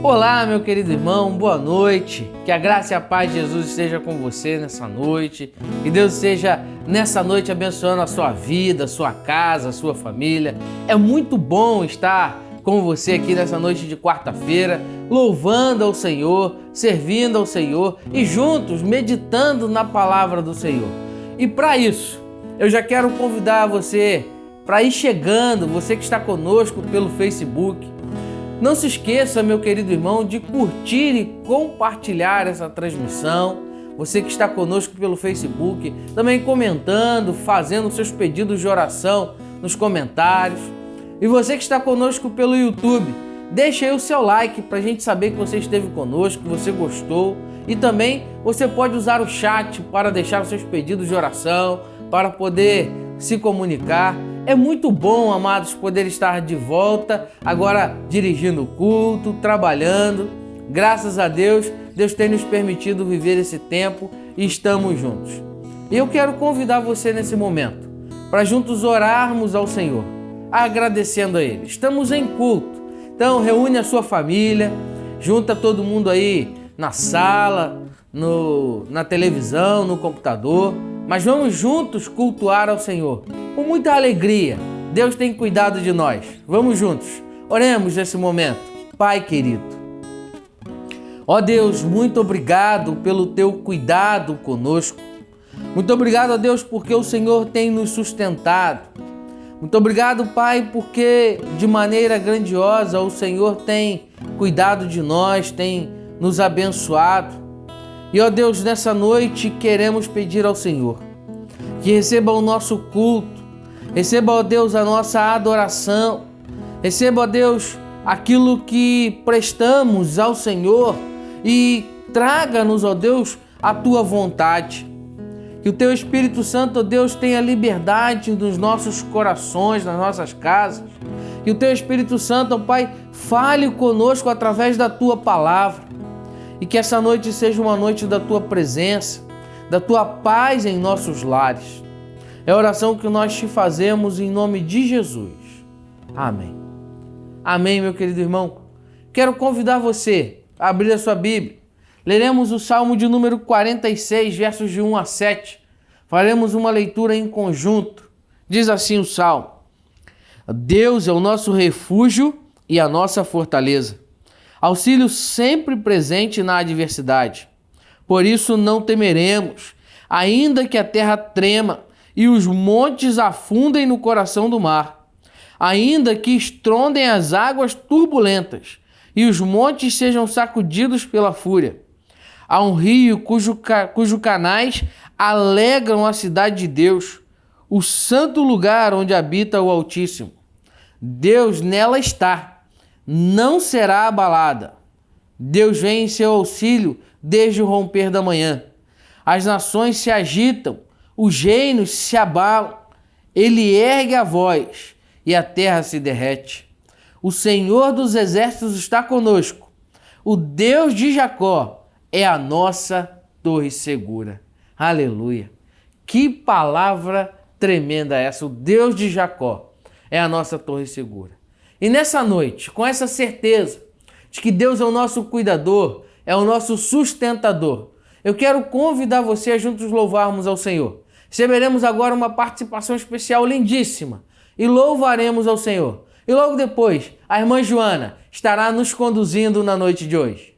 Olá, meu querido irmão, boa noite. Que a graça e a paz de Jesus esteja com você nessa noite. Que Deus esteja nessa noite abençoando a sua vida, a sua casa, a sua família. É muito bom estar com você aqui nessa noite de quarta-feira, louvando ao Senhor, servindo ao Senhor e juntos meditando na palavra do Senhor. E para isso, eu já quero convidar você para ir chegando, você que está conosco pelo Facebook. Não se esqueça, meu querido irmão, de curtir e compartilhar essa transmissão. Você que está conosco pelo Facebook, também comentando, fazendo seus pedidos de oração nos comentários. E você que está conosco pelo YouTube, deixa aí o seu like para a gente saber que você esteve conosco, que você gostou. E também você pode usar o chat para deixar os seus pedidos de oração, para poder se comunicar. É muito bom, amados, poder estar de volta, agora dirigindo o culto, trabalhando. Graças a Deus, Deus tem nos permitido viver esse tempo e estamos juntos. E eu quero convidar você nesse momento para juntos orarmos ao Senhor, agradecendo a Ele. Estamos em culto, então reúne a sua família, junta todo mundo aí na sala, na televisão, no computador, mas vamos juntos cultuar ao Senhor com muita alegria. Deus tem cuidado de nós. Vamos juntos. Oremos nesse momento. Pai querido, ó Deus, muito obrigado pelo teu cuidado conosco. Muito obrigado, ó Deus, porque o Senhor tem nos sustentado. Muito obrigado, Pai, porque de maneira grandiosa o Senhor tem cuidado de nós, tem nos abençoado. E, ó Deus, nessa noite queremos pedir ao Senhor que receba o nosso culto, receba, ó Deus, a nossa adoração, receba, ó Deus, aquilo que prestamos ao Senhor e traga-nos, ó Deus, a Tua vontade. Que o Teu Espírito Santo, ó Deus, tenha liberdade nos nossos corações, nas nossas casas. Que o Teu Espírito Santo, ó Pai, fale conosco através da Tua palavra. E que essa noite seja uma noite da Tua presença, da Tua paz em nossos lares. É a oração que nós te fazemos em nome de Jesus. Amém. Amém, meu querido irmão. Quero convidar você a abrir a sua Bíblia. Leremos o Salmo de número 46, versos de 1 a 7. Faremos uma leitura em conjunto. Diz assim o Salmo: Deus é o nosso refúgio e a nossa fortaleza, auxílio sempre presente na adversidade. Por isso não temeremos, ainda que a terra trema e os montes afundem no coração do mar, ainda que estrondem as águas turbulentas e os montes sejam sacudidos pela fúria. Há um rio cujo canais alegram a cidade de Deus, o santo lugar onde habita o Altíssimo. Deus nela está, não será abalada. Deus vem em seu auxílio desde o romper da manhã. As nações se agitam, os reinos se abalam. Ele ergue a voz e a terra se derrete. O Senhor dos exércitos está conosco. O Deus de Jacó é a nossa torre segura. Aleluia! Que palavra tremenda essa! O Deus de Jacó é a nossa torre segura. E nessa noite, com essa certeza de que Deus é o nosso cuidador, é o nosso sustentador, eu quero convidar você a juntos louvarmos ao Senhor. Receberemos agora uma participação especial lindíssima e louvaremos ao Senhor. E logo depois, a irmã Joana estará nos conduzindo na noite de hoje.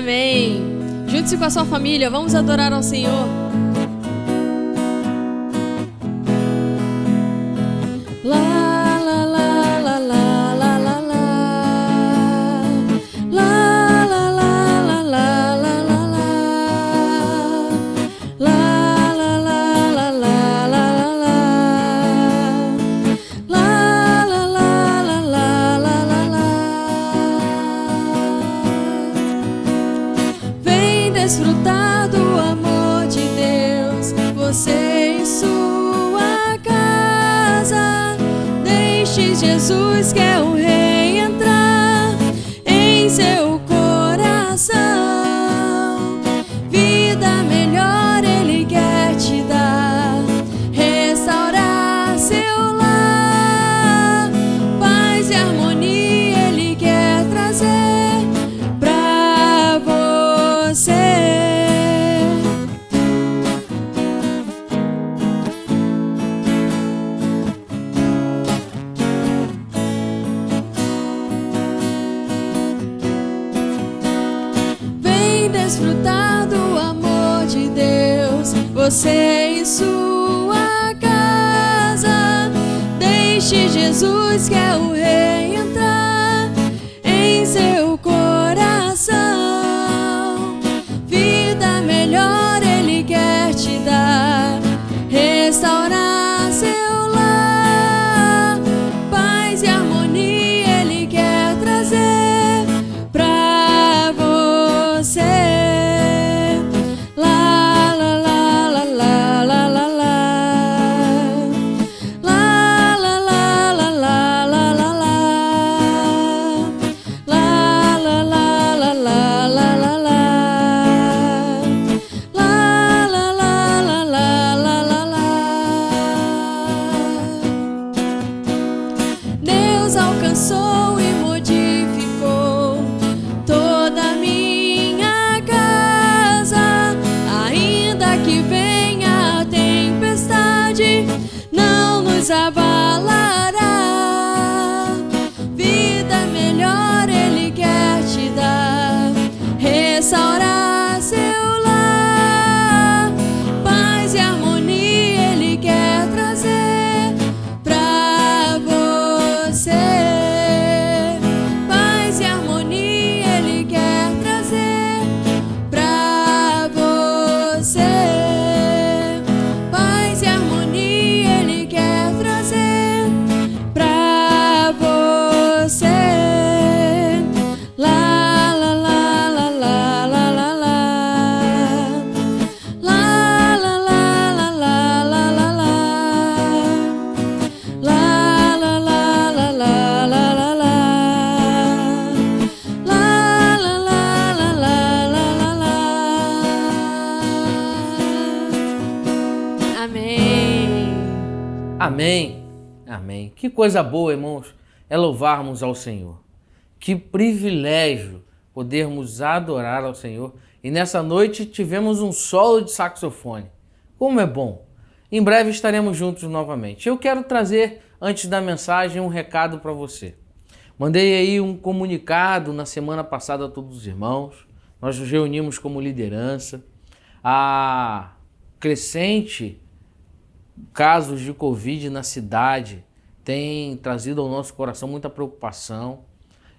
Amém. Junte-se com a sua família, vamos adorar ao Senhor. Lá, lá, lá, lá, lá, lá, lá, lá. Lá, lá, lá, lá, lá, lá, lá, lá. Lá, lá, lá, lá, lá, lá, lá, lá. Lá, lá, lá, lá, lá, lá, lá, lá. Vem desfrutar do amor de Deus, você e sua casa. Deixe Jesus, que é o Rei, entrar em seu coração. Vida melhor Ele quer te dar, restaurar seu lar. Paz e harmonia Ele quer trazer pra você. Vem desfrutar do amor de Deus, você e sua casa. Deixe Jesus, que é o Rei, entrar em seu coração. Vida melhor Ele quer te dar, restaurar seu lar. Paz e harmonia Ele quer trazer pra você. Lá, lá, lá, lá, lá, lá, lá, lá. Lá, lá, lá, lá, lá, lá, lá, lá. Lá, lá, lá, lá, lá, lá, lá, lá. Lá, lá, lá, lá, lá, lá, lá, lá. Deus alcançou e modificou toda a minha casa. Ainda que venha a tempestade, não nos abalará. Vida melhor Ele quer te dar, restaurar seu lar. Paz e harmonia Ele quer trazer pra você. Paz e harmonia Ele quer trazer pra você. Paz e harmonia Ele quer trazer pra você. Lá, lá, lá, lá, lá, lá, lá, lá. Lá, lá, lá, lá, lá, lá, lá, lá. Lá, lá, lá, lá, lá, lá, lá, lá. Lá, lá, lá, lá, lá, lá, lá, lá. Amém. Amém. Amém. Que coisa boa, irmãos, é louvarmos ao Senhor. Que privilégio podermos adorar ao Senhor. E nessa noite tivemos um solo de saxofone. Como é bom. Em breve estaremos juntos novamente. Eu quero trazer, antes da mensagem, um recado para você. Mandei aí um comunicado na semana passada a todos os irmãos. Nós nos reunimos como liderança. A crescente casos de Covid na cidade tem trazido ao nosso coração muita preocupação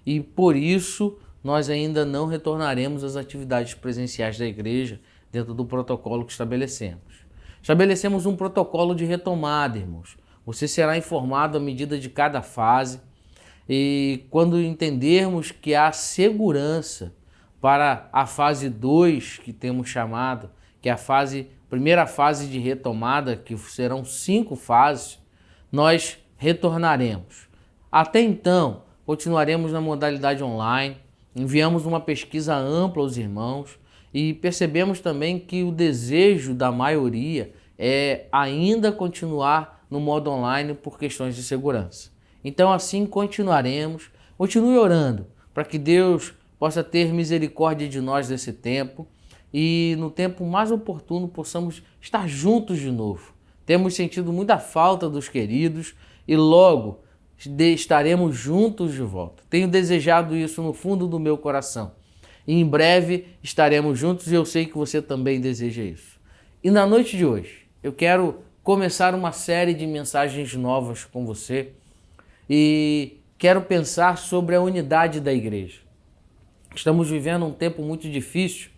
e por isso nós ainda não retornaremos às atividades presenciais da igreja dentro do protocolo que estabelecemos. Estabelecemos um protocolo de retomada, irmãos. Você será informado à medida de cada fase e quando entendermos que há segurança para a fase 2, que temos chamado, que é a primeira fase de retomada, que serão 5 fases, nós retornaremos. Até então, continuaremos na modalidade online, enviamos uma pesquisa ampla aos irmãos e percebemos também que o desejo da maioria é ainda continuar no modo online por questões de segurança. Então assim continuaremos. Continue orando para que Deus possa ter misericórdia de nós nesse tempo e no tempo mais oportuno possamos estar juntos de novo. Temos sentido muita falta dos queridos e logo estaremos juntos de volta. Tenho desejado isso no fundo do meu coração. e em breve estaremos juntos e eu sei que você também deseja isso. E na noite de hoje, eu quero começar uma série de mensagens novas com você e quero pensar sobre a unidade da igreja. Estamos vivendo um tempo muito difícil,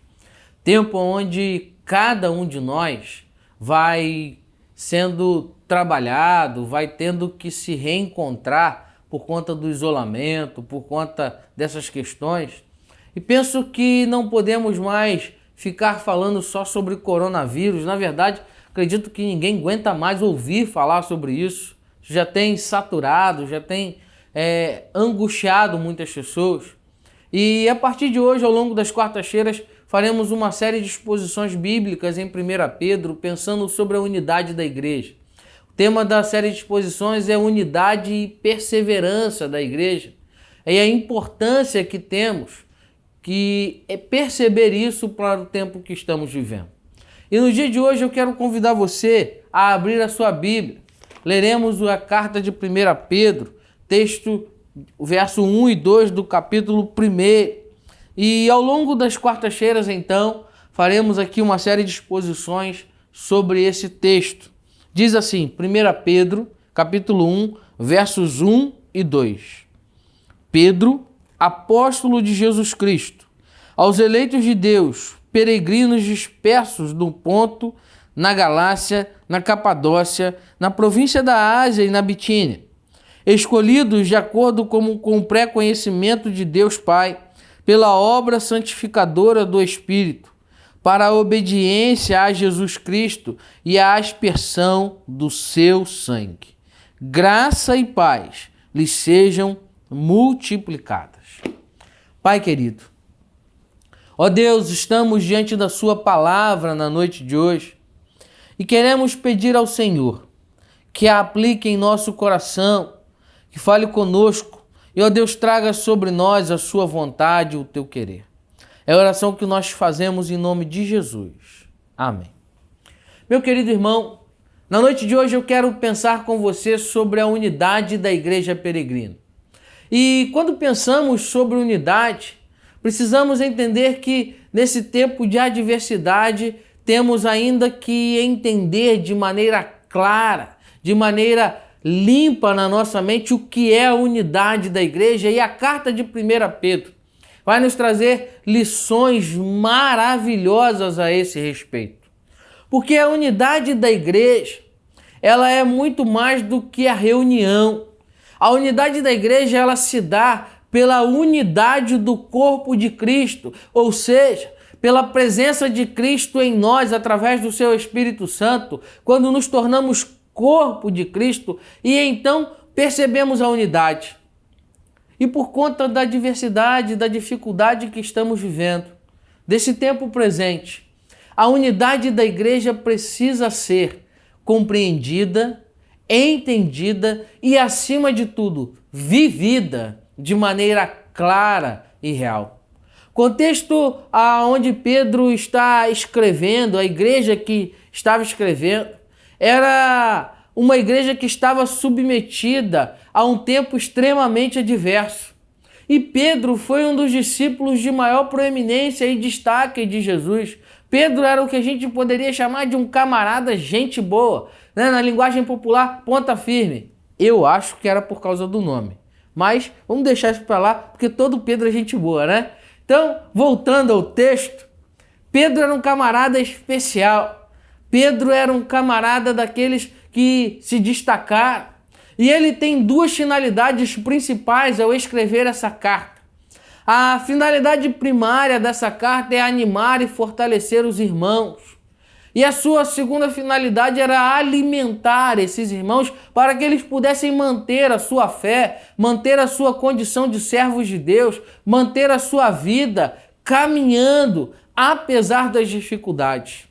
tempo onde cada um de nós vai sendo trabalhado, vai tendo que se reencontrar por conta do isolamento, por conta dessas questões. E penso que não podemos mais ficar falando só sobre coronavírus. Na verdade, acredito que ninguém aguenta mais ouvir falar sobre isso. Já tem saturado, já tem angustiado muitas pessoas. E a partir de hoje, ao longo das quartas-feiras, faremos uma série de exposições bíblicas em 1 Pedro, pensando sobre a unidade da igreja. O tema da série de exposições é unidade e perseverança da igreja. E a importância que temos que é perceber isso para o tempo que estamos vivendo. E no dia de hoje eu quero convidar você a abrir a sua Bíblia. Leremos a carta de 1 Pedro, texto, o verso 1 e 2 do capítulo 1. E ao longo das quartas-feiras, então, faremos aqui uma série de exposições sobre esse texto. Diz assim, 1 Pedro, capítulo 1, versos 1 e 2. Pedro, apóstolo de Jesus Cristo, aos eleitos de Deus, peregrinos dispersos no Ponto, na Galácia, na Capadócia, na província da Ásia e na Bitínia, escolhidos de acordo com o pré-conhecimento de Deus Pai, pela obra santificadora do Espírito, para a obediência a Jesus Cristo e a aspersão do seu sangue. Graça e paz lhes sejam multiplicadas. Pai querido, ó Deus, estamos diante da sua palavra na noite de hoje e queremos pedir ao Senhor que a aplique em nosso coração, que fale conosco e, ó Deus, traga sobre nós a sua vontade e o teu querer. É a oração que nós fazemos em nome de Jesus. Amém. Meu querido irmão, na noite de hoje eu quero pensar com você sobre a unidade da Igreja Peregrina. E quando pensamos sobre unidade, precisamos entender que nesse tempo de adversidade temos ainda que entender de maneira clara, de maneira limpa na nossa mente o que é a unidade da igreja, e a carta de 1 Pedro vai nos trazer lições maravilhosas a esse respeito. Porque a unidade da igreja, ela é muito mais do que a reunião. A unidade da igreja, ela se dá pela unidade do corpo de Cristo, ou seja, pela presença de Cristo em nós através do seu Espírito Santo, quando nos tornamos corpo de Cristo e então percebemos a unidade. E por conta da diversidade, da dificuldade que estamos vivendo, desse tempo presente, a unidade da igreja precisa ser compreendida, entendida e, acima de tudo, vivida de maneira clara e real. Contexto aonde Pedro está escrevendo, a igreja que estava escrevendo, era uma igreja que estava submetida a um tempo extremamente adverso. E Pedro foi um dos discípulos de maior proeminência e destaque de Jesus. Pedro era o que a gente poderia chamar de um camarada gente boa, né? Na linguagem popular, ponta firme. Eu acho que era por causa do nome. Mas vamos deixar isso para lá, porque todo Pedro é gente boa, né? Então, voltando ao texto, Pedro era um camarada especial. Pedro era um camarada daqueles que se destacaram. E ele tem duas finalidades principais ao escrever essa carta. A finalidade primária dessa carta é animar e fortalecer os irmãos. E a sua segunda finalidade era alimentar esses irmãos para que eles pudessem manter a sua fé, manter a sua condição de servos de Deus, manter a sua vida caminhando apesar das dificuldades.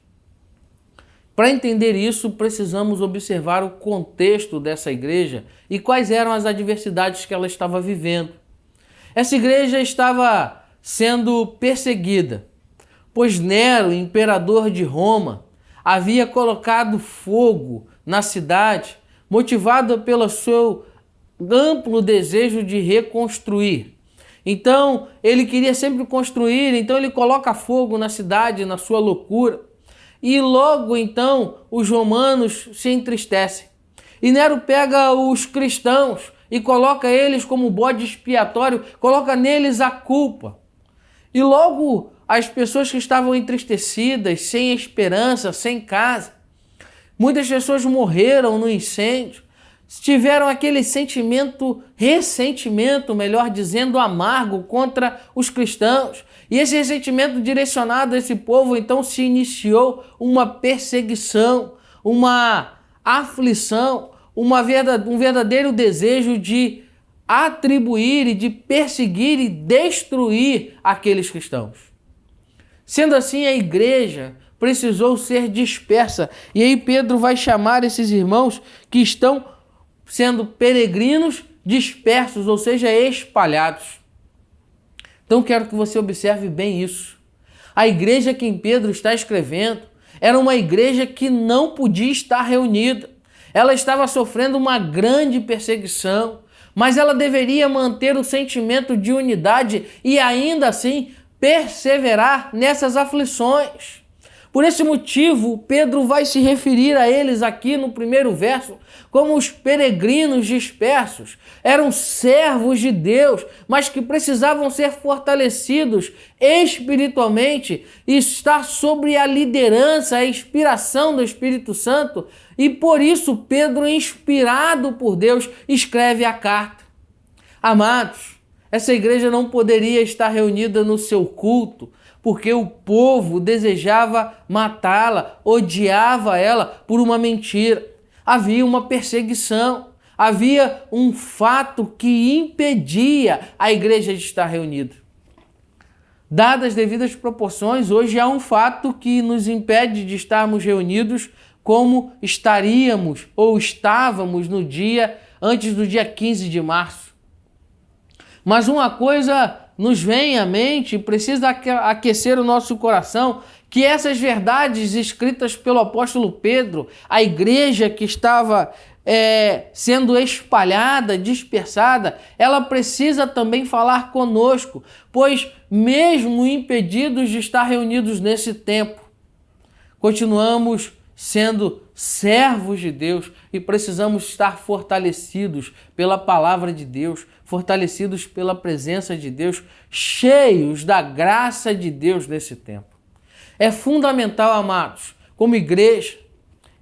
Para entender isso, precisamos observar o contexto dessa igreja e quais eram as adversidades que ela estava vivendo. Essa igreja estava sendo perseguida, pois Nero, imperador de Roma, havia colocado fogo na cidade, motivado pelo seu amplo desejo de reconstruir. Então ele queria sempre construir, então ele coloca fogo na cidade, na sua loucura. E logo então os romanos se entristecem. E Nero pega os cristãos e coloca eles como bode expiatório, coloca neles a culpa. E logo as pessoas que estavam entristecidas, sem esperança, sem casa, muitas pessoas morreram no incêndio, tiveram aquele ressentimento, melhor dizendo, amargo contra os cristãos. E esse ressentimento direcionado a esse povo, então se iniciou uma perseguição, uma aflição, um verdadeiro desejo de atribuir e de perseguir e destruir aqueles cristãos. Sendo assim, a igreja precisou ser dispersa. E aí Pedro vai chamar esses irmãos que estão sendo peregrinos dispersos, ou seja, espalhados. Então quero que você observe bem isso. A igreja que Pedro está escrevendo era uma igreja que não podia estar reunida. Ela estava sofrendo uma grande perseguição, mas ela deveria manter o sentimento de unidade e ainda assim perseverar nessas aflições. Por esse motivo, Pedro vai se referir a eles aqui no primeiro verso como os peregrinos dispersos. Eram servos de Deus, mas que precisavam ser fortalecidos espiritualmente e estar sob a liderança, a inspiração do Espírito Santo. E por isso Pedro, inspirado por Deus, escreve a carta. Amados, essa igreja não poderia estar reunida no seu culto, porque o povo desejava matá-la, odiava ela por uma mentira. Havia uma perseguição, havia um fato que impedia a igreja de estar reunida. Dadas as devidas proporções, hoje há um fato que nos impede de estarmos reunidos como estaríamos ou estávamos no dia antes do dia 15 de março. Mas uma coisa nos vem à mente e precisa aquecer o nosso coração, que essas verdades escritas pelo apóstolo Pedro, a igreja que estava sendo espalhada, dispersada, ela precisa também falar conosco, pois mesmo impedidos de estar reunidos nesse tempo, continuamos sendo servos de Deus e precisamos estar fortalecidos pela palavra de Deus, fortalecidos pela presença de Deus, cheios da graça de Deus nesse tempo. É fundamental, amados, como igreja,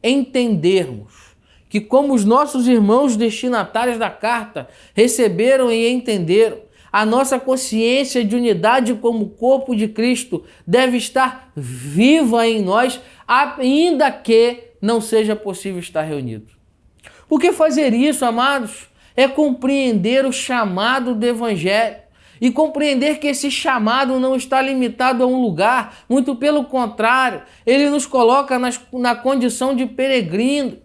entendermos que como os nossos irmãos destinatários da carta receberam e entenderam, a nossa consciência de unidade como corpo de Cristo deve estar viva em nós, ainda que não seja possível estar reunido. Porque fazer isso, amados, é compreender o chamado do Evangelho e compreender que esse chamado não está limitado a um lugar, muito pelo contrário, ele nos coloca na condição de peregrinos.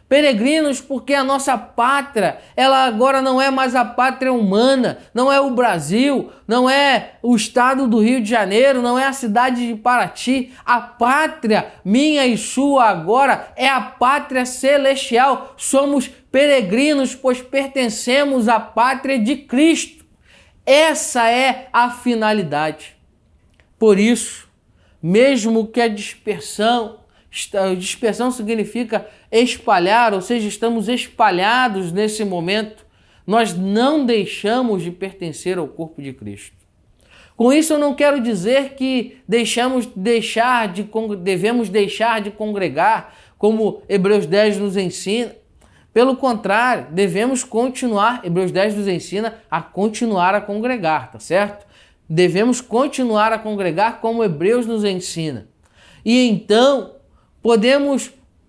Peregrinos porque a nossa pátria, ela agora não é mais a pátria humana, não é o Brasil, não é o estado do Rio de Janeiro, não é a cidade de Paraty. A pátria minha e sua agora é a pátria celestial. Somos peregrinos, pois pertencemos à pátria de Cristo. Essa é a finalidade. Por isso, mesmo que a dispersão significa espalhar, ou seja, estamos espalhados nesse momento, nós não deixamos de pertencer ao corpo de Cristo. Com isso eu não quero dizer que devemos deixar de congregar, como Hebreus 10 nos ensina. Pelo contrário, devemos continuar, Hebreus 10 nos ensina a continuar a congregar, tá certo? Devemos continuar a congregar como Hebreus nos ensina. E então,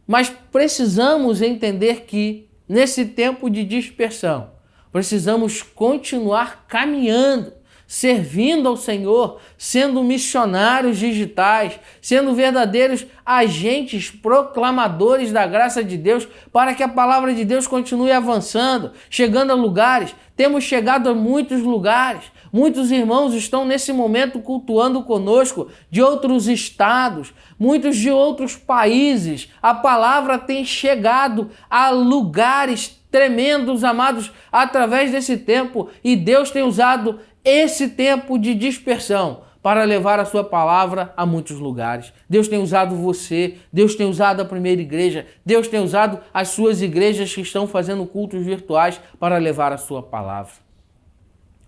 mas precisamos entender que nesse tempo de dispersão, precisamos continuar caminhando, servindo ao Senhor, sendo missionários digitais, sendo verdadeiros agentes proclamadores da graça de Deus, para que a palavra de Deus continue avançando, chegando a lugares. Temos chegado a muitos lugares. Muitos irmãos estão nesse momento cultuando conosco de outros estados, muitos de outros países. A palavra tem chegado a lugares tremendos, amados, através desse tempo, e Deus tem usado esse tempo de dispersão para levar a sua palavra a muitos lugares. Deus tem usado você, Deus tem usado a primeira igreja, Deus tem usado as suas igrejas que estão fazendo cultos virtuais para levar a sua palavra.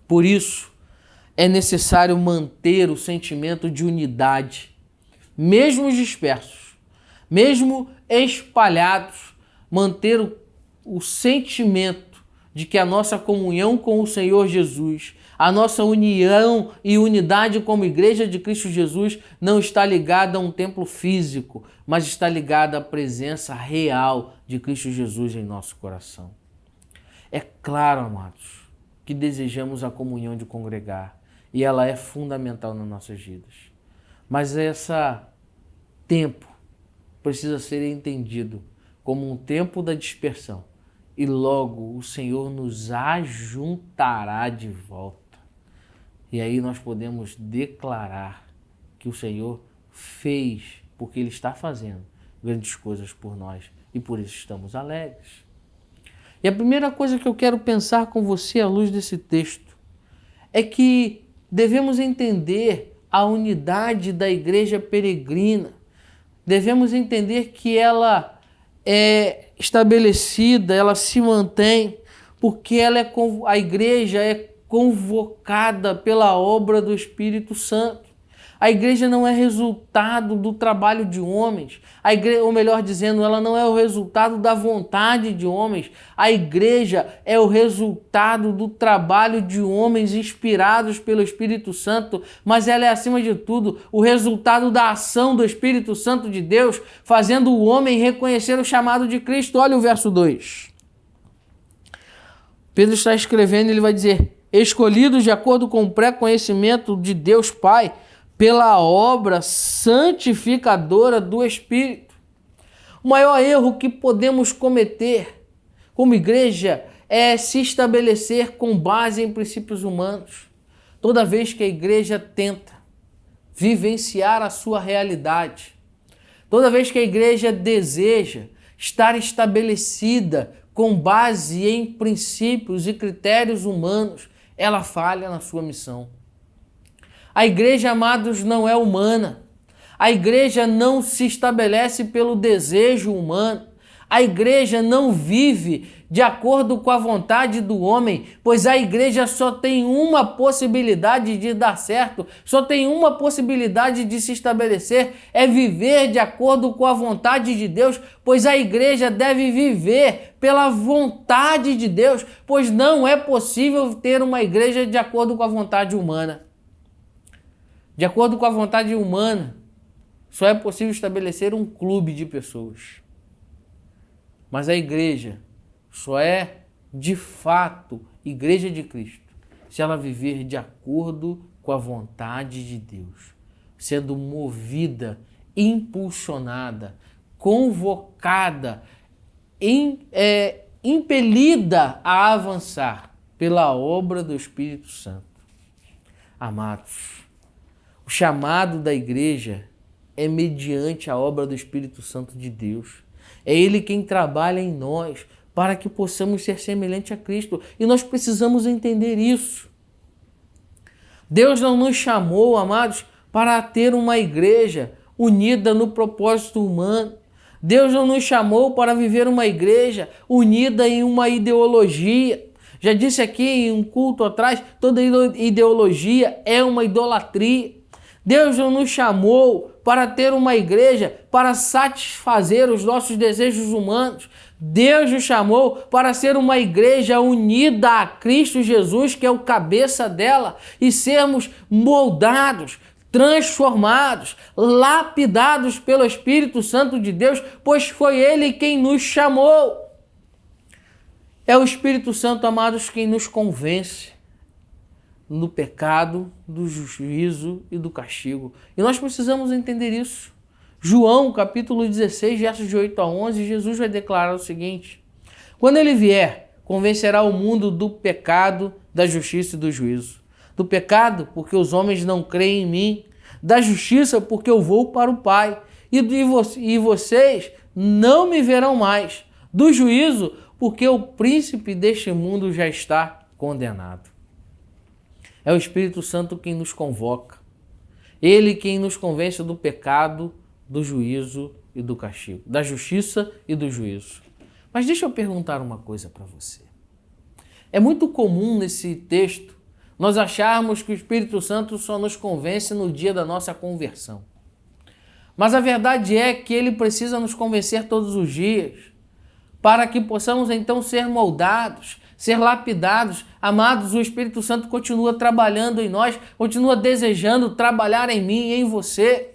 Por isso, é necessário manter o sentimento de unidade, mesmo dispersos, mesmo espalhados, manter o sentimento de que a nossa comunhão com o Senhor Jesus, a nossa união e unidade como Igreja de Cristo Jesus não está ligada a um templo físico, mas está ligada à presença real de Cristo Jesus em nosso coração. É claro, amados, que desejamos a comunhão de congregar e ela é fundamental nas nossas vidas. Mas esse tempo precisa ser entendido como um tempo da dispersão e logo o Senhor nos ajuntará de volta. E aí nós podemos declarar que o Senhor fez, porque Ele está fazendo grandes coisas por nós e por isso estamos alegres. E a primeira coisa que eu quero pensar com você à luz desse texto é que devemos entender a unidade da igreja peregrina. Devemos entender que ela é estabelecida, ela se mantém, porque a igreja é convocada pela obra do Espírito Santo. A igreja não é resultado do trabalho de homens, ou melhor dizendo, ela não é o resultado da vontade de homens. A igreja é o resultado do trabalho de homens inspirados pelo Espírito Santo, mas ela é, acima de tudo, o resultado da ação do Espírito Santo de Deus, fazendo o homem reconhecer o chamado de Cristo. Olha o verso 2. Pedro está escrevendo, ele vai dizer: escolhidos de acordo com o pré-conhecimento de Deus Pai, pela obra santificadora do Espírito. O maior erro que podemos cometer como igreja é se estabelecer com base em princípios humanos. Toda vez que a igreja tenta vivenciar a sua realidade, toda vez que a igreja deseja estar estabelecida com base em princípios e critérios humanos, ela falha na sua missão. A igreja, amados, não é humana. A igreja não se estabelece pelo desejo humano. A igreja não vive de acordo com a vontade do homem, pois a igreja só tem uma possibilidade de dar certo, só tem uma possibilidade de se estabelecer, é viver de acordo com a vontade de Deus, pois a igreja deve viver pela vontade de Deus, pois não é possível ter uma igreja de acordo com a vontade humana. De acordo com a vontade humana, só é possível estabelecer um clube de pessoas. Mas a igreja só é, de fato, igreja de Cristo, se ela viver de acordo com a vontade de Deus, sendo movida, impulsionada, convocada, impelida a avançar pela obra do Espírito Santo. Amados, o chamado da igreja é mediante a obra do Espírito Santo de Deus. É Ele quem trabalha em nós para que possamos ser semelhantes a Cristo. E nós precisamos entender isso. Deus não nos chamou, amados, para ter uma igreja unida no propósito humano. Deus não nos chamou para viver uma igreja unida em uma ideologia. Já disse aqui em um culto atrás, toda ideologia é uma idolatria. Deus não nos chamou para ter uma igreja para satisfazer os nossos desejos humanos. Deus nos chamou para ser uma igreja unida a Cristo Jesus, que é o cabeça dela, e sermos moldados, transformados, lapidados pelo Espírito Santo de Deus, pois foi Ele quem nos chamou. É o Espírito Santo, amados, quem nos convence no pecado, do juízo e do castigo. E nós precisamos entender isso. João, capítulo 16, versos de 8 a 11, Jesus vai declarar o seguinte: quando Ele vier, convencerá o mundo do pecado, da justiça e do juízo. Do pecado, porque os homens não creem em mim. Da justiça, porque eu vou para o Pai. E vocês não me verão mais. Do juízo, porque o príncipe deste mundo já está condenado. É o Espírito Santo quem nos convoca. Ele quem nos convence do pecado, do juízo e do castigo, da justiça e do juízo. Mas deixa eu perguntar uma coisa para você. É muito comum nesse texto nós acharmos que o Espírito Santo só nos convence no dia da nossa conversão. Mas a verdade é que ele precisa nos convencer todos os dias, para que possamos então ser moldados, ser lapidados. Amados, o Espírito Santo continua trabalhando em nós, continua desejando trabalhar em mim e em você.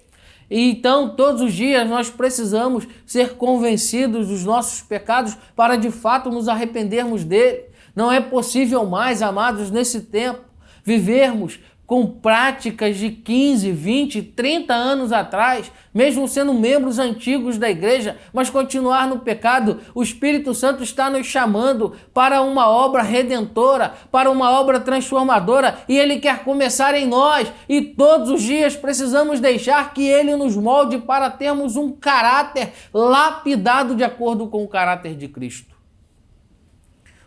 E então, todos os dias nós precisamos ser convencidos dos nossos pecados para de fato nos arrependermos dele. Não é possível mais, amados, nesse tempo, vivermos com práticas de 15, 20, 30 anos atrás, mesmo sendo membros antigos da igreja, mas continuar no pecado. O Espírito Santo está nos chamando para uma obra redentora, para uma obra transformadora, e ele quer começar em nós, e todos os dias precisamos deixar que ele nos molde para termos um caráter lapidado de acordo com o caráter de Cristo.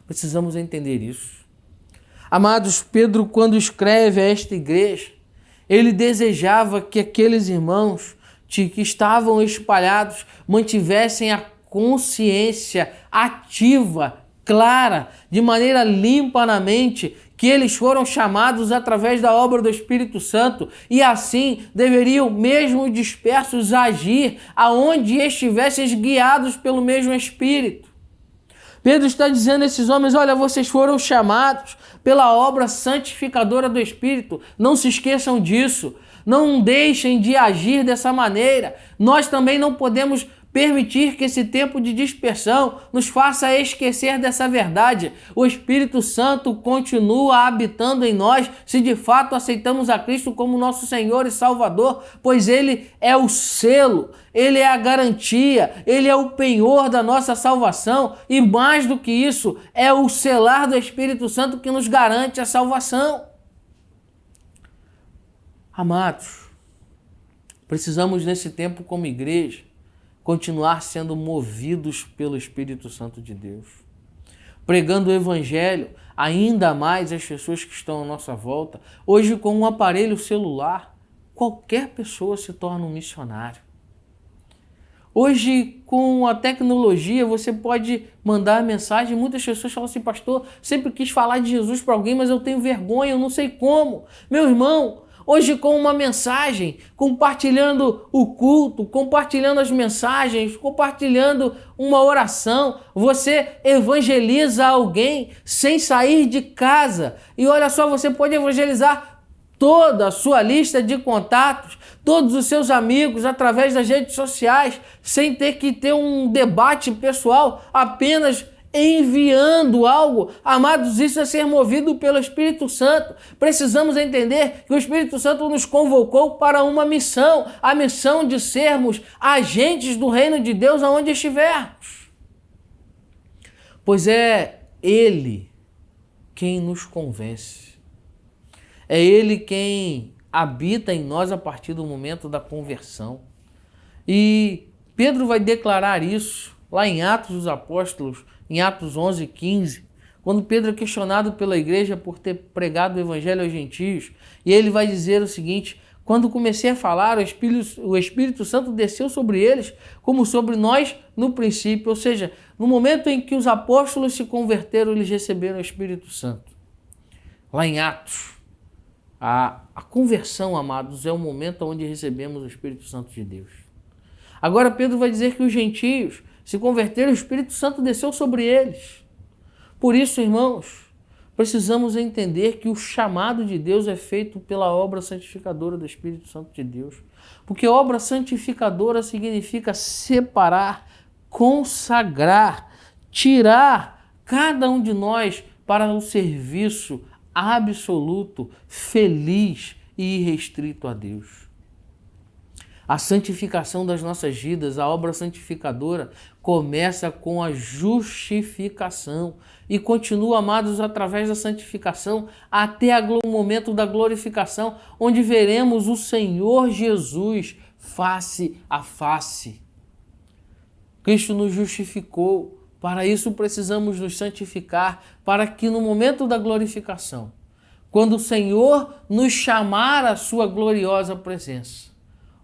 Precisamos entender isso. Amados, Pedro, quando escreve a esta igreja, ele desejava que aqueles irmãos que estavam espalhados mantivessem a consciência ativa, clara, de maneira limpa na mente, que eles foram chamados através da obra do Espírito Santo e assim deveriam, mesmo dispersos, agir aonde estivessem guiados pelo mesmo Espírito. Pedro está dizendo a esses homens, olha, vocês foram chamados pela obra santificadora do Espírito. Não se esqueçam disso. Não deixem de agir dessa maneira. Nós também não podemos permitir que esse tempo de dispersão nos faça esquecer dessa verdade. O Espírito Santo continua habitando em nós se de fato aceitamos a Cristo como nosso Senhor e Salvador, pois Ele é o selo, Ele é a garantia, Ele é o penhor da nossa salvação e mais do que isso, é o selar do Espírito Santo que nos garante a salvação. Amados, precisamos nesse tempo como igreja continuar sendo movidos pelo Espírito Santo de Deus, pregando o Evangelho ainda mais às pessoas que estão à nossa volta. Hoje, com um aparelho celular, qualquer pessoa se torna um missionário. Hoje, com a tecnologia, você pode mandar mensagem. Muitas pessoas falam assim, pastor, sempre quis falar de Jesus para alguém, mas eu tenho vergonha, eu não sei como. Meu irmão, hoje com uma mensagem, compartilhando o culto, compartilhando as mensagens, compartilhando uma oração, você evangeliza alguém sem sair de casa. E olha só, você pode evangelizar toda a sua lista de contatos, todos os seus amigos através das redes sociais, sem ter que ter um debate pessoal, apenas enviando algo. Amados, isso é ser movido pelo Espírito Santo. Precisamos entender que o Espírito Santo nos convocou para uma missão, a missão de sermos agentes do reino de Deus aonde estivermos. Pois é Ele quem nos convence. É Ele quem habita em nós a partir do momento da conversão. E Pedro vai declarar isso lá em Atos dos Apóstolos, em Atos 11:15, quando Pedro é questionado pela igreja por ter pregado o evangelho aos gentios, e ele vai dizer o seguinte: quando comecei a falar, o Espírito Santo desceu sobre eles, como sobre nós no princípio. Ou seja, no momento em que os apóstolos se converteram, eles receberam o Espírito Santo. Lá em Atos, a conversão, amados, é o momento onde recebemos o Espírito Santo de Deus. Agora Pedro vai dizer que os gentios se converteram, o Espírito Santo desceu sobre eles. Por isso, irmãos, precisamos entender que o chamado de Deus é feito pela obra santificadora do Espírito Santo de Deus. Porque obra santificadora significa separar, consagrar, tirar cada um de nós para um serviço absoluto, feliz e irrestrito a Deus. A santificação das nossas vidas, a obra santificadora, começa com a justificação e continua, amados, através da santificação até o momento da glorificação, onde veremos o Senhor Jesus face a face. Cristo nos justificou, para isso precisamos nos santificar, para que no momento da glorificação, quando o Senhor nos chamar à sua gloriosa presença,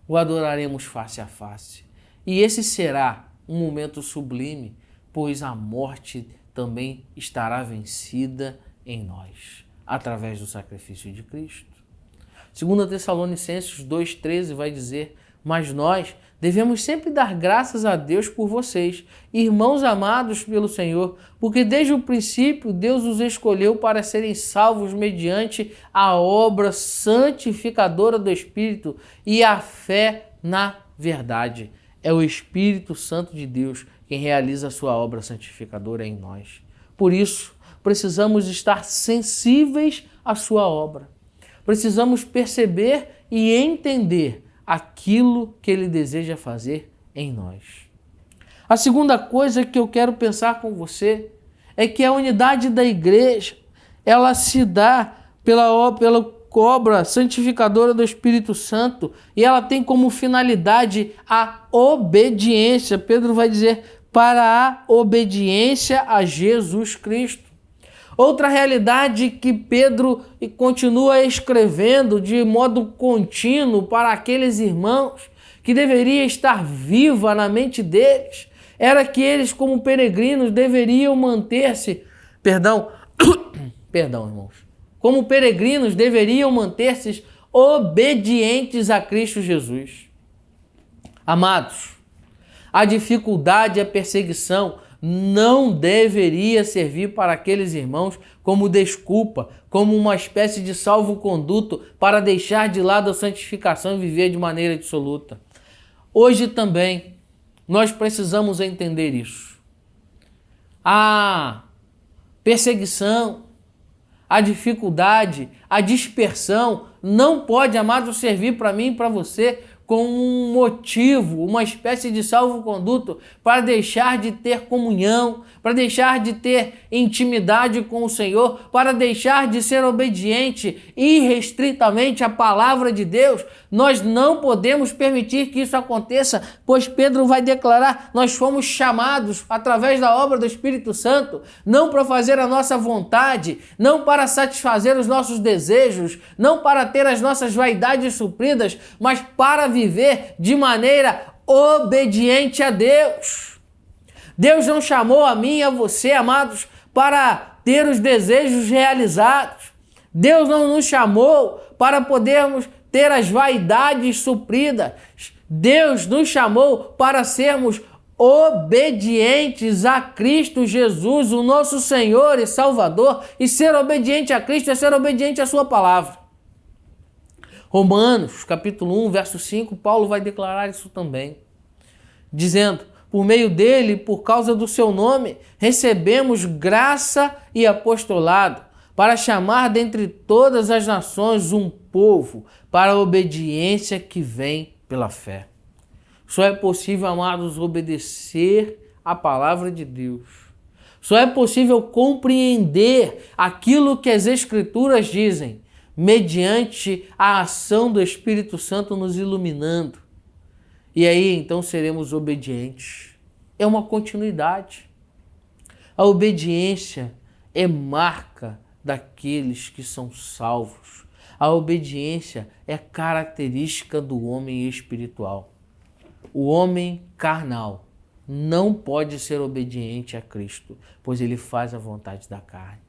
o adoraremos face a face. E esse será um momento sublime, pois a morte também estará vencida em nós, através do sacrifício de Cristo. 2 Tessalonicenses 2,13 vai dizer: mas nós devemos sempre dar graças a Deus por vocês, irmãos amados pelo Senhor, porque desde o princípio Deus os escolheu para serem salvos mediante a obra santificadora do Espírito e a fé na verdade. É o Espírito Santo de Deus quem realiza a sua obra santificadora em nós. Por isso, precisamos estar sensíveis à sua obra. Precisamos perceber e entender aquilo que Ele deseja fazer em nós. A segunda coisa que eu quero pensar com você é que a unidade da igreja, ela se dá pela obra santificadora do Espírito Santo e ela tem como finalidade a obediência. Pedro vai dizer: para a obediência a Jesus Cristo. Outra realidade que Pedro continua escrevendo de modo contínuo para aqueles irmãos que deveria estar viva na mente deles, era que eles, como peregrinos, deveriam manter-se, perdão, irmãos, como peregrinos deveriam manter-se obedientes a Cristo Jesus. Amados, a dificuldade e a perseguição não deveria servir para aqueles irmãos como desculpa, como uma espécie de salvo-conduto para deixar de lado a santificação e viver de maneira absoluta. Hoje também nós precisamos entender isso. A perseguição, a dificuldade, a dispersão não pode, amados, servir para mim e para você com um motivo, uma espécie de salvo-conduto para deixar de ter comunhão, para deixar de ter intimidade com o Senhor, para deixar de ser obediente irrestritamente à palavra de Deus. Nós não podemos permitir que isso aconteça, pois Pedro vai declarar: nós fomos chamados através da obra do Espírito Santo, não para fazer a nossa vontade, não para satisfazer os nossos desejos, não para ter as nossas vaidades supridas, mas para viver de maneira obediente a Deus. Deus não chamou a mim e a você, amados, para ter os desejos realizados. Deus não nos chamou para podermos ter as vaidades supridas. Deus nos chamou para sermos obedientes a Cristo Jesus, o nosso Senhor e Salvador, e ser obediente a Cristo é ser obediente à sua palavra. Romanos, capítulo 1, verso 5, Paulo vai declarar isso também, dizendo: por meio dele, por causa do seu nome, recebemos graça e apostolado, para chamar dentre todas as nações um povo, para a obediência que vem pela fé. Só é possível, amados, obedecer a palavra de Deus. Só é possível compreender aquilo que as Escrituras dizem, mediante a ação do Espírito Santo nos iluminando. E aí, então, seremos obedientes. É uma continuidade. A obediência é marca daqueles que são salvos. A obediência é característica do homem espiritual. O homem carnal não pode ser obediente a Cristo, pois ele faz a vontade da carne.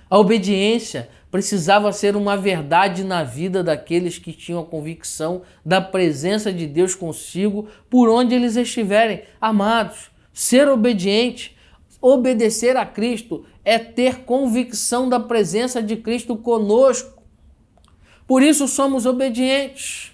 A obediência precisava ser uma verdade na vida daqueles que tinham a convicção da presença de Deus consigo por onde eles estiverem. Amados, ser obediente, obedecer a Cristo é ter convicção da presença de Cristo conosco. Por isso somos obedientes.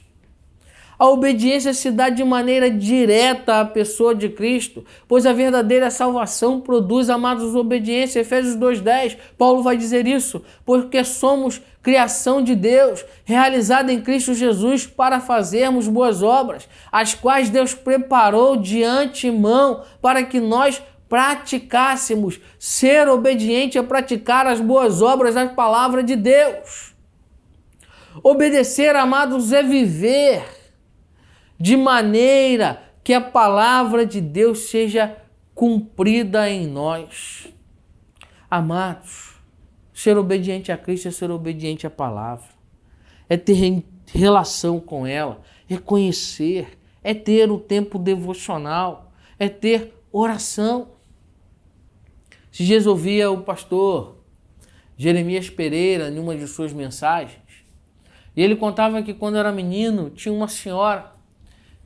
A obediência se dá de maneira direta à pessoa de Cristo, pois a verdadeira salvação produz, amados, obediência. Efésios 2,10, Paulo vai dizer isso, porque somos criação de Deus, realizada em Cristo Jesus para fazermos boas obras, as quais Deus preparou de antemão para que nós praticássemos. Ser obediente é praticar as boas obras, a palavra de Deus. Obedecer, amados, é viver de maneira que a palavra de Deus seja cumprida em nós. Amados, Ser obediente a Cristo é ser obediente à palavra. É ter relação com ela, é conhecer, é ter o tempo devocional, é ter oração. Se dias ouvia o pastor Jeremias Pereira em uma de suas mensagens, e ele contava que quando era menino tinha uma senhora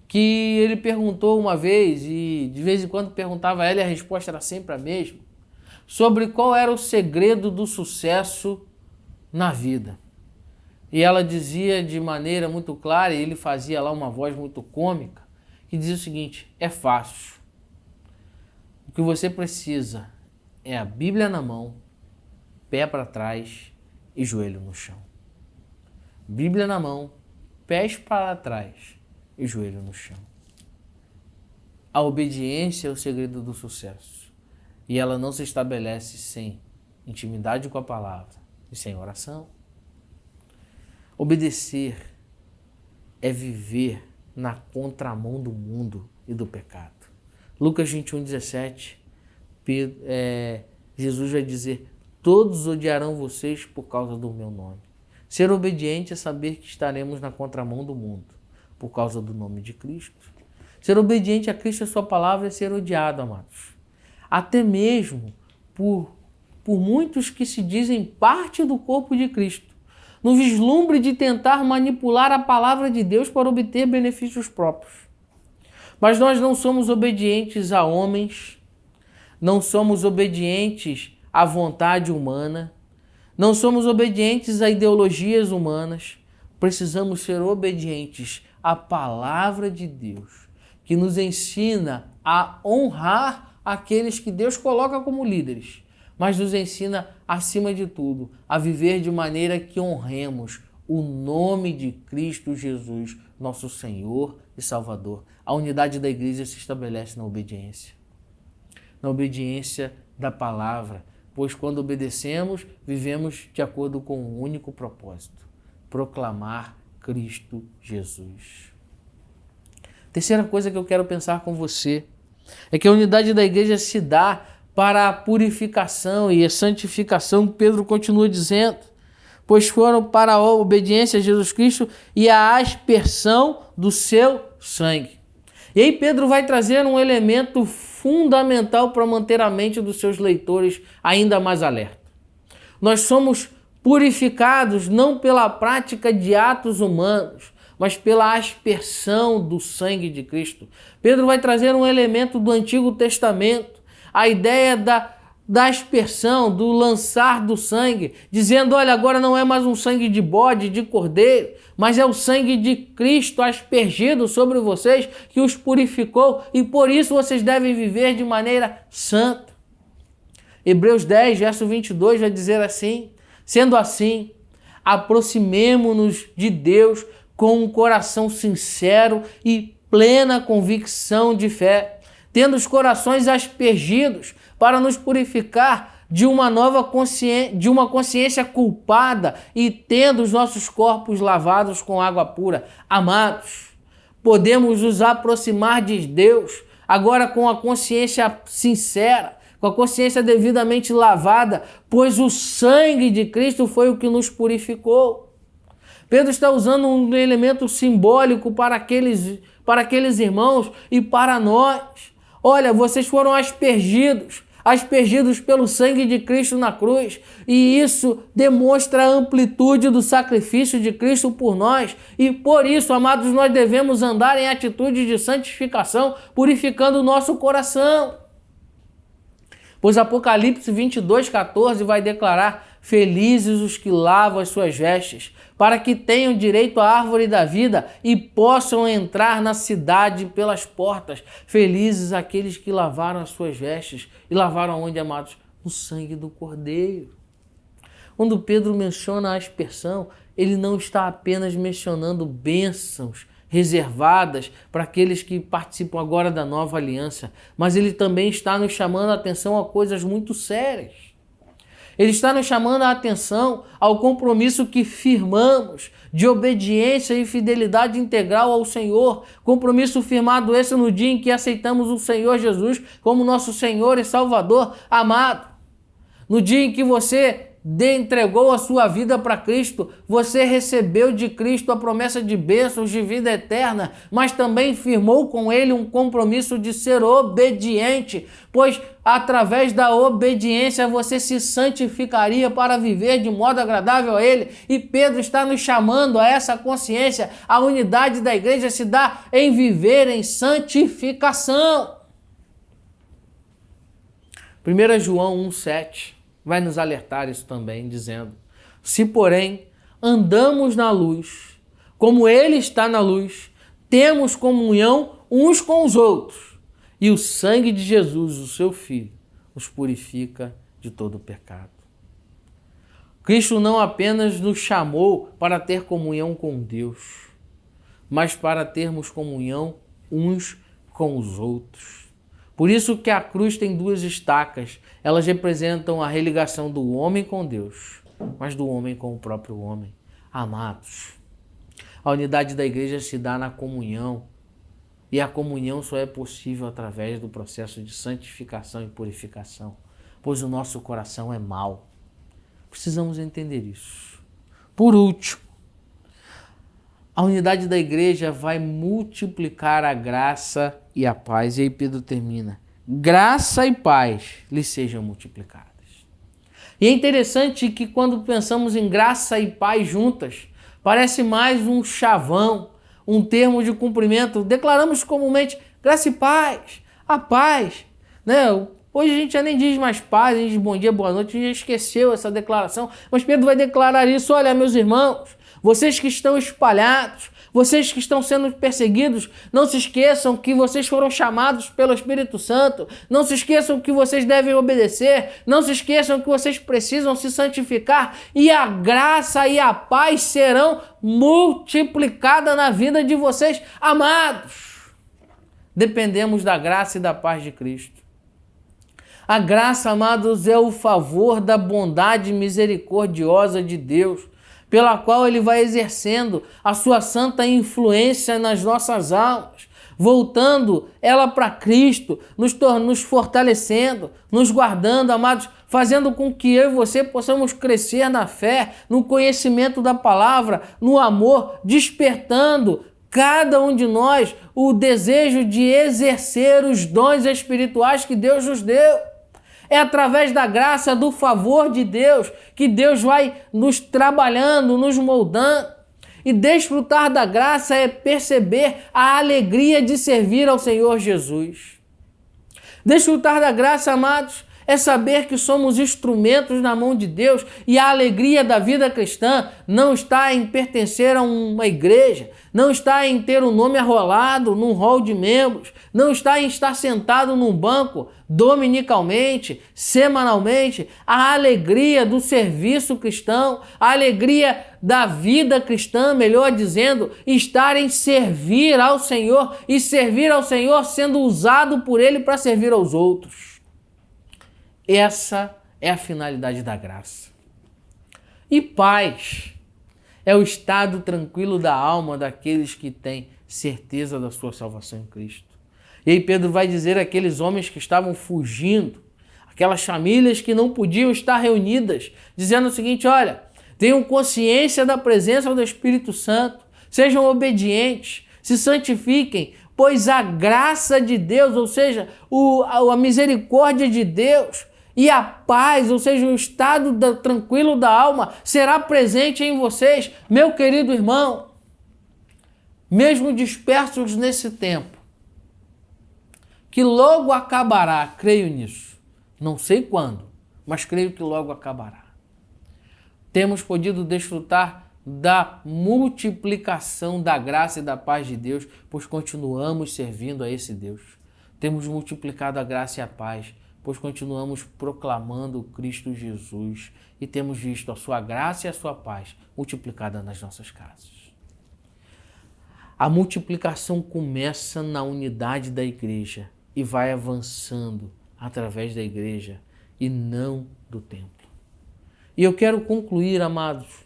que ele perguntou uma vez, e de vez em quando perguntava a ela e a resposta era sempre a mesma, sobre qual era o segredo do sucesso na vida. E ela dizia de maneira muito clara, e ele fazia lá uma voz muito cômica, que dizia o seguinte: é fácil. O que você precisa é a Bíblia na mão, pé para trás e joelho no chão. Bíblia na mão, pés para trás e joelho no chão. A obediência é o segredo do sucesso. E ela não se estabelece sem intimidade com a palavra e sem oração. Obedecer é viver na contramão do mundo e do pecado. Lucas 21:17, Jesus vai dizer: todos odiarão vocês por causa do meu nome. Ser obediente é saber que estaremos na contramão do mundo por causa do nome de Cristo. Ser obediente a Cristo e a sua palavra é ser odiado, amados. Até mesmo por muitos que se dizem parte do corpo de Cristo, no vislumbre de tentar manipular a palavra de Deus para obter benefícios próprios. Mas nós não somos obedientes a homens, não somos obedientes à vontade humana, não somos obedientes a ideologias humanas. Precisamos ser obedientes à palavra de Deus, que nos ensina a honrar aqueles que Deus coloca como líderes, mas nos ensina, acima de tudo, a viver de maneira que honremos o nome de Cristo Jesus, nosso Senhor e Salvador. A unidade da igreja se estabelece na obediência da palavra, pois quando obedecemos, vivemos de acordo com um único propósito: proclamar Cristo Jesus. Terceira coisa que eu quero pensar com você é que a unidade da igreja se dá para a purificação e a santificação. Pedro continua dizendo: pois foram para a obediência a Jesus Cristo e a aspersão do seu sangue. E aí Pedro vai trazer um elemento fundamental para manter a mente dos seus leitores ainda mais alerta. Nós somos purificados não pela prática de atos humanos, mas pela aspersão do sangue de Cristo. Pedro vai trazer um elemento do Antigo Testamento, a ideia da aspersão, do lançar do sangue, dizendo: olha, agora não é mais um sangue de bode, de cordeiro, mas é o sangue de Cristo aspergido sobre vocês, que os purificou, e por isso vocês devem viver de maneira santa. Hebreus 10, verso 22 vai dizer assim: sendo assim, aproximemo-nos de Deus com um coração sincero e plena convicção de fé, tendo os corações aspergidos para nos purificar de uma consciência culpada e tendo os nossos corpos lavados com água pura. Amados, podemos nos aproximar de Deus agora com a consciência sincera, com a consciência devidamente lavada, pois o sangue de Cristo foi o que nos purificou. Pedro está usando um elemento simbólico para aqueles irmãos e para nós. Olha, vocês foram aspergidos pelo sangue de Cristo na cruz, e isso demonstra a amplitude do sacrifício de Cristo por nós, e por isso, amados, nós devemos andar em atitude de santificação, purificando o nosso coração. Pois Apocalipse 22:14 vai declarar: felizes os que lavam as suas vestes, para que tenham direito à árvore da vida e possam entrar na cidade pelas portas. Felizes aqueles que lavaram as suas vestes. E lavaram onde, amados? No sangue do Cordeiro. Quando Pedro menciona a aspersão, ele não está apenas mencionando bênçãos reservadas para aqueles que participam agora da nova aliança, mas ele também está nos chamando a atenção a coisas muito sérias. Ele está nos chamando a atenção ao compromisso que firmamos de obediência e fidelidade integral ao Senhor. Compromisso firmado esse no dia em que aceitamos o Senhor Jesus como nosso Senhor e Salvador. Amado, no dia em que você entregou a sua vida para Cristo, você recebeu de Cristo a promessa de bênçãos de vida eterna, mas também firmou com Ele um compromisso de ser obediente, pois através da obediência você se santificaria para viver de modo agradável a Ele. E Pedro está nos chamando a essa consciência. A unidade da igreja se dá em viver em santificação. 1 João 1,7 vai nos alertar isso também, dizendo: se, porém, andamos na luz, como Ele está na luz, temos comunhão uns com os outros, e o sangue de Jesus, o seu Filho, os purifica de todo o pecado. Cristo não apenas nos chamou para ter comunhão com Deus, mas para termos comunhão uns com os outros. Por isso que a cruz tem duas estacas. Elas representam a religação do homem com Deus, mas do homem com o próprio homem. Amados, a unidade da igreja se dá na comunhão, e a comunhão só é possível através do processo de santificação e purificação, pois o nosso coração é mau. Precisamos entender isso. Por último, a unidade da igreja vai multiplicar a graça e a paz. E aí Pedro termina: graça e paz lhe sejam multiplicadas. E é interessante que quando pensamos em graça e paz juntas, parece mais um chavão, um termo de cumprimento. Declaramos comumente graça e paz, a paz, né? Hoje a gente já nem diz mais paz, a gente diz bom dia, boa noite, a gente já esqueceu essa declaração. Mas Pedro vai declarar isso: olha, meus irmãos, vocês que estão espalhados, vocês que estão sendo perseguidos, não se esqueçam que vocês foram chamados pelo Espírito Santo, não se esqueçam que vocês devem obedecer, não se esqueçam que vocês precisam se santificar, e a graça e a paz serão multiplicadas na vida de vocês. Amados, dependemos da graça e da paz de Cristo. A graça, amados, é o favor da bondade misericordiosa de Deus, pela qual Ele vai exercendo a sua santa influência nas nossas almas, voltando ela para Cristo, nos fortalecendo, nos guardando, amados, fazendo com que eu e você possamos crescer na fé, no conhecimento da palavra, no amor, despertando cada um de nós o desejo de exercer os dons espirituais que Deus nos deu. É através da graça, do favor de Deus, que Deus vai nos trabalhando, nos moldando. E desfrutar da graça é perceber a alegria de servir ao Senhor Jesus. Desfrutar da graça, amados, é saber que somos instrumentos na mão de Deus, e a alegria da vida cristã não está em pertencer a uma igreja, não está em ter o nome arrolado num hall de membros, não está em estar sentado num banco dominicalmente, semanalmente. A alegria do serviço cristão, a alegria da vida cristã, melhor dizendo, estar em servir ao Senhor, e servir ao Senhor sendo usado por Ele para servir aos outros. Essa é a finalidade da graça. E paz é o estado tranquilo da alma daqueles que têm certeza da sua salvação em Cristo. E aí Pedro vai dizer àqueles homens que estavam fugindo, aquelas famílias que não podiam estar reunidas, dizendo o seguinte: olha, tenham consciência da presença do Espírito Santo, sejam obedientes, se santifiquem, pois a graça de Deus, ou seja, a misericórdia de Deus, e a paz, ou seja, o estado tranquilo da alma, será presente em vocês. Meu querido irmão, mesmo dispersos nesse tempo, que logo acabará, creio nisso. Não sei quando, mas creio que logo acabará. Temos podido desfrutar da multiplicação da graça e da paz de Deus, pois continuamos servindo a esse Deus. Temos multiplicado a graça e a paz, pois continuamos proclamando Cristo Jesus, e temos visto a sua graça e a sua paz multiplicada nas nossas casas. A multiplicação começa na unidade da igreja e vai avançando através da igreja e não do templo. E eu quero concluir, amados,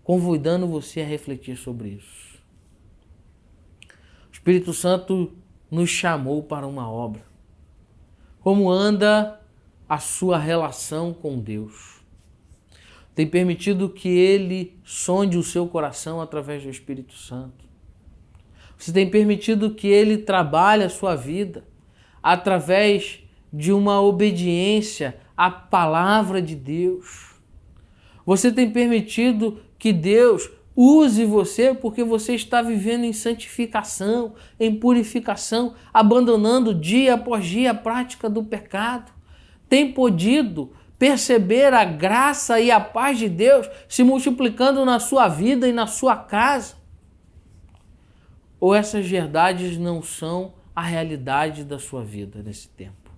convidando você a refletir sobre isso. O Espírito Santo nos chamou para uma obra. Como anda a sua relação com Deus? tem permitido que Ele sonde o seu coração através do Espírito Santo. Você tem permitido que Ele trabalhe a sua vida através de uma obediência à palavra de Deus. Você tem permitido que Deus use você porque você está vivendo em santificação, em purificação, abandonando dia após dia a prática do pecado. Tem podido perceber a graça e a paz de Deus se multiplicando na sua vida e na sua casa? Ou essas verdades não são a realidade da sua vida nesse tempo?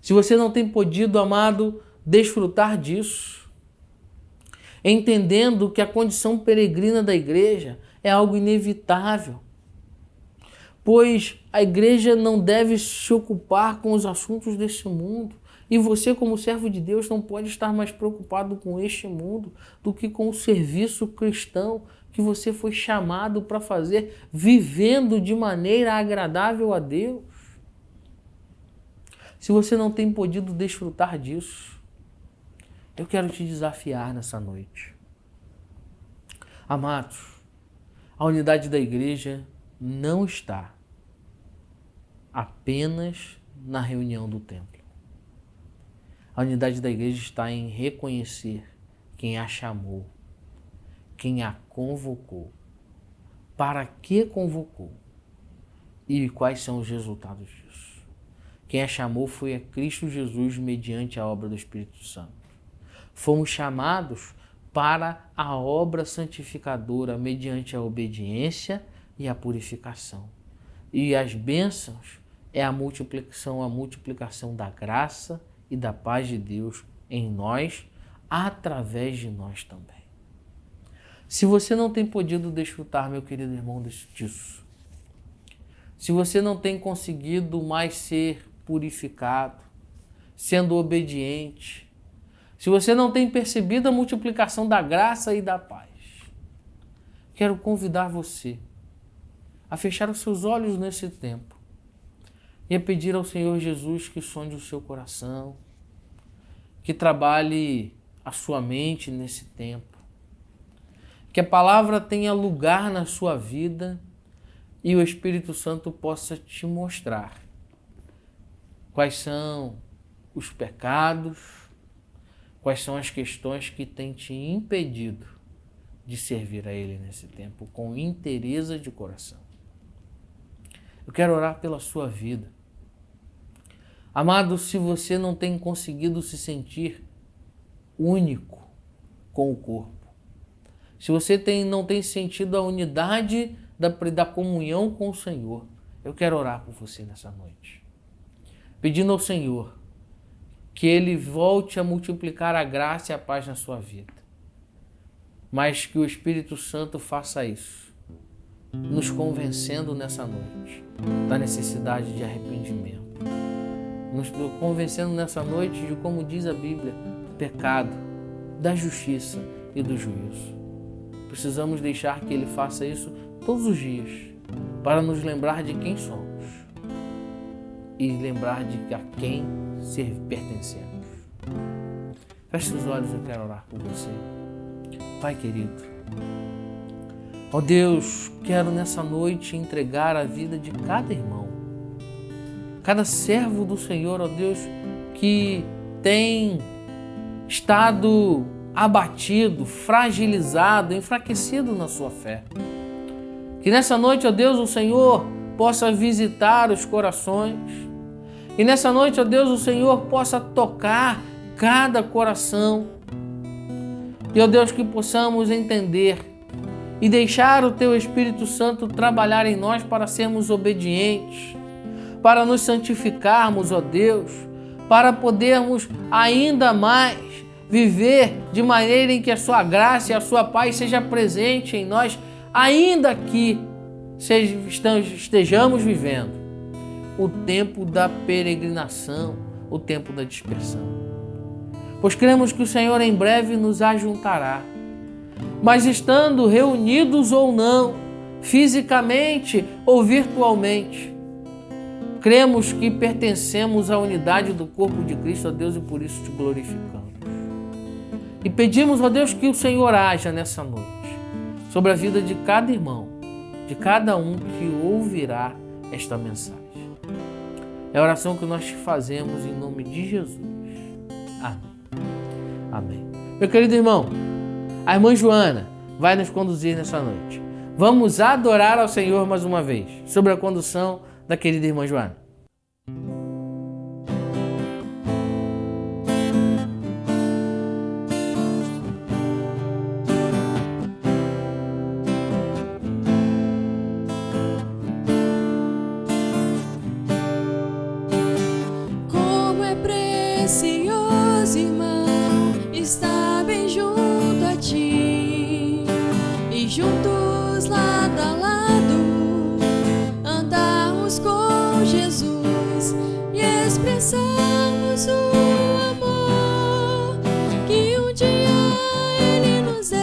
Se você não tem podido, amado, desfrutar disso, entendendo que a condição peregrina da igreja é algo inevitável, pois a igreja não deve se ocupar com os assuntos desse mundo, e você, como servo de Deus, não pode estar mais preocupado com este mundo do que com o serviço cristão que você foi chamado para fazer, vivendo de maneira agradável a Deus. Se você não tem podido desfrutar disso, eu quero te desafiar nessa noite. Amados, a unidade da igreja não está apenas na reunião do templo. A unidade da igreja está em reconhecer quem a chamou, quem a convocou, para que convocou e quais são os resultados disso. Quem a chamou foi a Cristo Jesus mediante a obra do Espírito Santo. Fomos chamados para a obra santificadora mediante a obediência e a purificação. E as bênçãos é a multiplicação da graça e da paz de Deus em nós, através de nós também. Se você não tem podido desfrutar, meu querido irmão, disso, se você não tem conseguido mais ser purificado, sendo obediente, se você não tem percebido a multiplicação da graça e da paz, quero convidar você a fechar os seus olhos nesse tempo e a pedir ao Senhor Jesus que sonde o seu coração, que trabalhe a sua mente nesse tempo, que a palavra tenha lugar na sua vida e o Espírito Santo possa te mostrar quais são os pecados, quais são as questões que têm te impedido de servir a Ele nesse tempo com inteireza de coração. Eu quero orar pela sua vida. Amado, se você não tem conseguido se sentir único com o corpo, se você não tem sentido a unidade da comunhão com o Senhor, eu quero orar por você nessa noite, pedindo ao Senhor que Ele volte a multiplicar a graça e a paz na sua vida, mas que o Espírito Santo faça isso, nos convencendo nessa noite da necessidade de arrependimento, nos convencendo nessa noite de, como diz a Bíblia, do pecado, da justiça e do juízo. Precisamos deixar que Ele faça isso todos os dias, para nos lembrar de quem somos e lembrar de a quem pertencemos. Feche os olhos, eu quero orar por você. Pai querido, ó Deus, quero nessa noite entregar a vida de cada irmão, cada servo do Senhor, ó Deus, que tem estado abatido, fragilizado, enfraquecido na sua fé. Que nessa noite, ó Deus, o Senhor possa visitar os corações. E nessa noite, ó Deus, o Senhor possa tocar cada coração. E, ó Deus, que possamos entender e deixar o Teu Espírito Santo trabalhar em nós para sermos obedientes, para nos santificarmos, ó Deus, para podermos ainda mais viver de maneira em que a Sua graça e a Sua paz seja presente em nós, ainda que estejamos vivendo o tempo da peregrinação, o tempo da dispersão. Pois cremos que o Senhor em breve nos ajuntará, mas estando reunidos ou não, fisicamente ou virtualmente, cremos que pertencemos à unidade do corpo de Cristo, a Deus, e por isso te glorificamos. E pedimos, ó Deus, que o Senhor haja nessa noite sobre a vida de cada irmão, de cada um que ouvirá esta mensagem. É a oração que nós te fazemos em nome de Jesus. Amém. Amém. Meu querido irmão, a irmã Joana vai nos conduzir nessa noite. Vamos adorar ao Senhor mais uma vez, sob a condução da querida irmã Joana. Como é precioso, irmão, estar bem junto a ti e juntos lado a lado andarmos com Jesus e expressarmos o amor que um dia Ele nos deu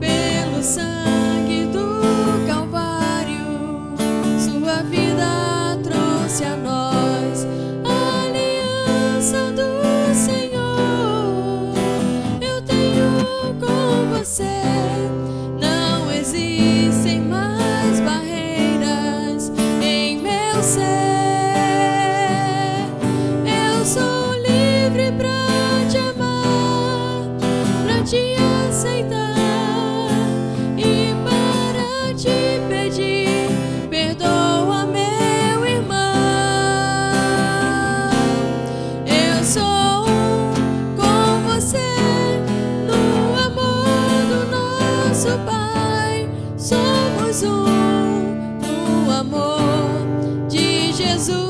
pelo sangue do Calvário. Sua vida trouxe a nós a aliança do Senhor. Eu tenho com você. Não existem mais barreiras em meu ser. Eu sou livre pra te amar, pra te aceitar e para te pedir. Perdoa, meu irmão. Eu sou um com você no amor do nosso Pai. Somos um no amor de Jesus.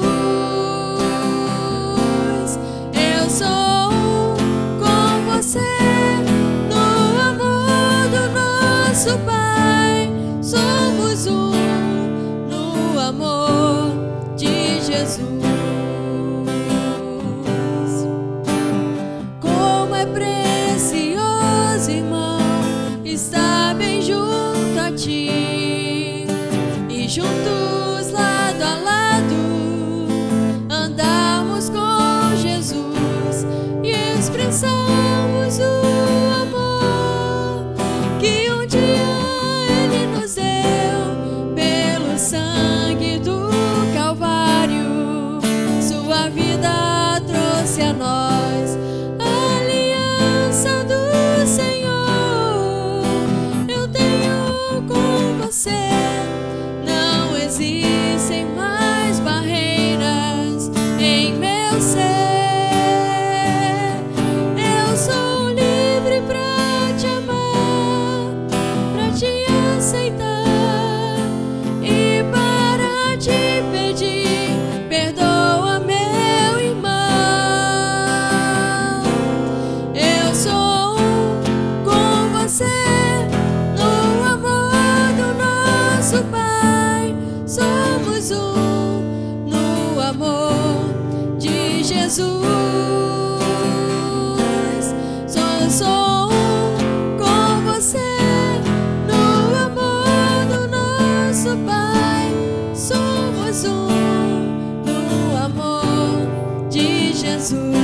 Eu sou um com você no amor do nosso Pai. Somos um no amor de Jesus. Como é precioso, irmão, estar bem junto a ti e juntos lado a lado andarmos com Jesus e expressarmos o amor que um dia Ele nos deu pelo sangue do Calvário. Sua vida trouxe a nós a aliança do Senhor. Eu tenho com você. Não existem mais barreiras em meu ser. Eu sou livre pra te amar, pra te aceitar e para te pedir. Perdoa, meu irmão. Eu sou um com você no amor do nosso Pai. Somos um no amor de Jesus. Sou um com você no amor do nosso Pai. Somos um no amor de Jesus.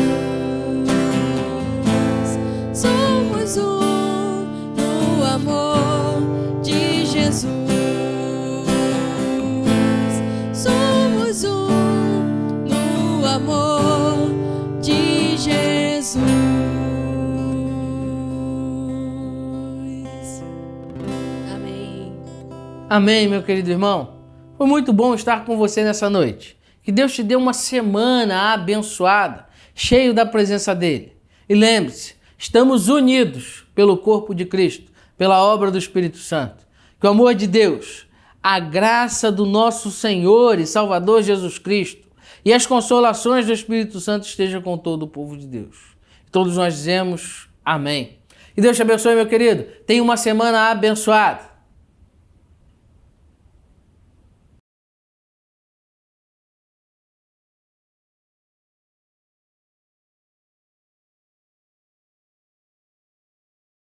Somos um no amor de Jesus. Somos um no amor de Jesus. Amém. Amém, meu querido irmão. Foi muito bom estar com você nessa noite. Que Deus te dê uma semana abençoada, cheio da presença dEle. E lembre-se, estamos unidos pelo corpo de Cristo, pela obra do Espírito Santo. Que o amor de Deus, a graça do nosso Senhor e Salvador Jesus Cristo e as consolações do Espírito Santo estejam com todo o povo de Deus. Todos nós dizemos amém. E Deus te abençoe, meu querido. Tenha uma semana abençoada.